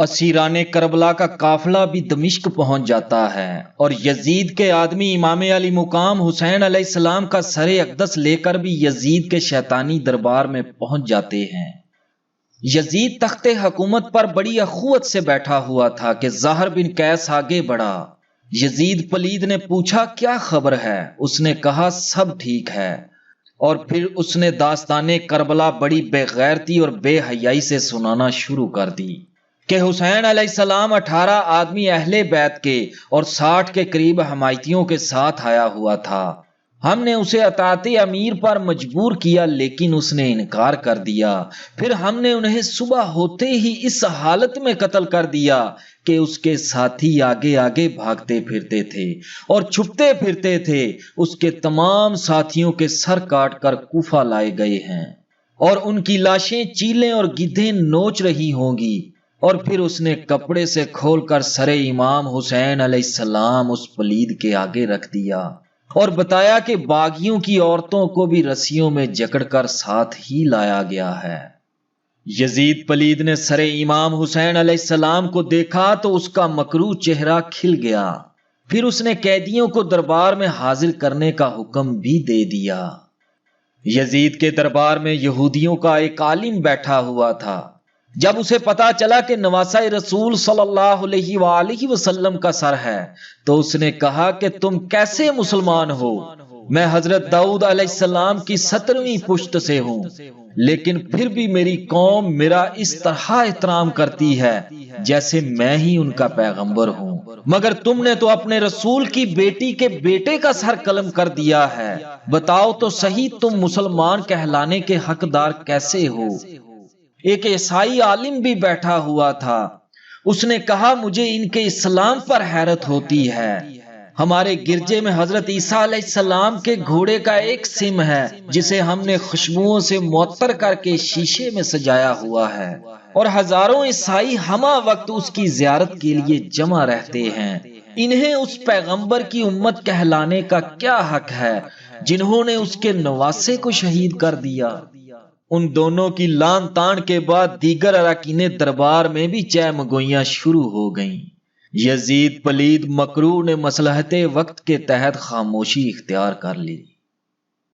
اسیران کربلا کا قافلہ بھی دمشق پہنچ جاتا ہے اور یزید کے آدمی امام علی مقام حسین علیہ السلام کا سر اقدس لے کر بھی یزید کے شیطانی دربار میں پہنچ جاتے ہیں۔ یزید تخت حکومت پر بڑی اخوت سے بیٹھا ہوا تھا کہ زہر بن قیس آگے بڑھا۔ یزید پلید نے پوچھا کیا خبر ہے؟ اس نے کہا سب ٹھیک ہے، اور پھر اس نے داستان کربلا بڑی بے غیرتی اور بے حیائی سے سنانا شروع کر دی کہ حسین علیہ السلام 18 آدمی اہل بیت کے اور 60 کے قریب حمایتیوں کے ساتھ آیا ہوا تھا۔ ہم نے اسے اطاعت امیر پر مجبور کیا لیکن اس نے انکار کر دیا۔ پھر ہم نے انہیں صبح ہوتے ہی اس حالت میں قتل کر دیا کہ اس کے ساتھی آگے آگے بھاگتے پھرتے تھے اور چھپتے پھرتے تھے۔ اس کے تمام ساتھیوں کے سر کاٹ کر کوفہ لائے گئے ہیں اور ان کی لاشیں چیلیں اور گدھیں نوچ رہی ہوں گی۔ اور پھر اس نے کپڑے سے کھول کر سر امام حسین علیہ السلام اس پلید کے آگے رکھ دیا اور بتایا کہ باغیوں کی عورتوں کو بھی رسیوں میں جکڑ کر ساتھ ہی لایا گیا ہے۔ یزید پلید نے سر امام حسین علیہ السلام کو دیکھا تو اس کا مکروہ چہرہ کھل گیا۔ پھر اس نے قیدیوں کو دربار میں حاضر کرنے کا حکم بھی دے دیا۔ یزید کے دربار میں یہودیوں کا ایک عالم بیٹھا ہوا تھا۔ جب اسے پتا چلا کہ نواسہ رسول صلی اللہ علیہ وآلہ وسلم کا سر ہے تو اس نے کہا کہ تم کیسے مسلمان ہو؟ میں حضرت داؤد علیہ السلام کی 17ویں پشت سے ہوں، لیکن پھر بھی میری قوم میرا اس طرح احترام کرتی ہے جیسے میں ہی ان کا پیغمبر ہوں، مگر تم نے تو اپنے رسول کی بیٹی کے بیٹے کا سر قلم کر دیا ہے۔ بتاؤ تو صحیح تم مسلمان کہلانے کے حقدار کیسے ہو؟ ایک عیسائی عالم بھی بیٹھا ہوا تھا۔ اس نے کہا مجھے ان کے اسلام پر حیرت ہوتی ہے۔ ہمارے گرجے میں حضرت عیسیٰ علیہ السلام کے گھوڑے کا ایک سم ہے جسے ہم نے خوشبوؤں سے معطر کر کے شیشے میں سجایا ہوا ہے، اور ہزاروں عیسائی ہمہ وقت اس کی زیارت کے لیے جمع رہتے ہیں۔ انہیں اس پیغمبر کی امت کہلانے کا کیا حق ہے جنہوں نے اس کے نواسے کو شہید کر دیا؟ ان دونوں کی لان تان کے بعد دیگر اراکین دربار میں بھی چہ مگوئیاں شروع ہو گئیں۔ یزید پلید مکروہ نے مصلحت وقت کے تحت خاموشی اختیار کر لی۔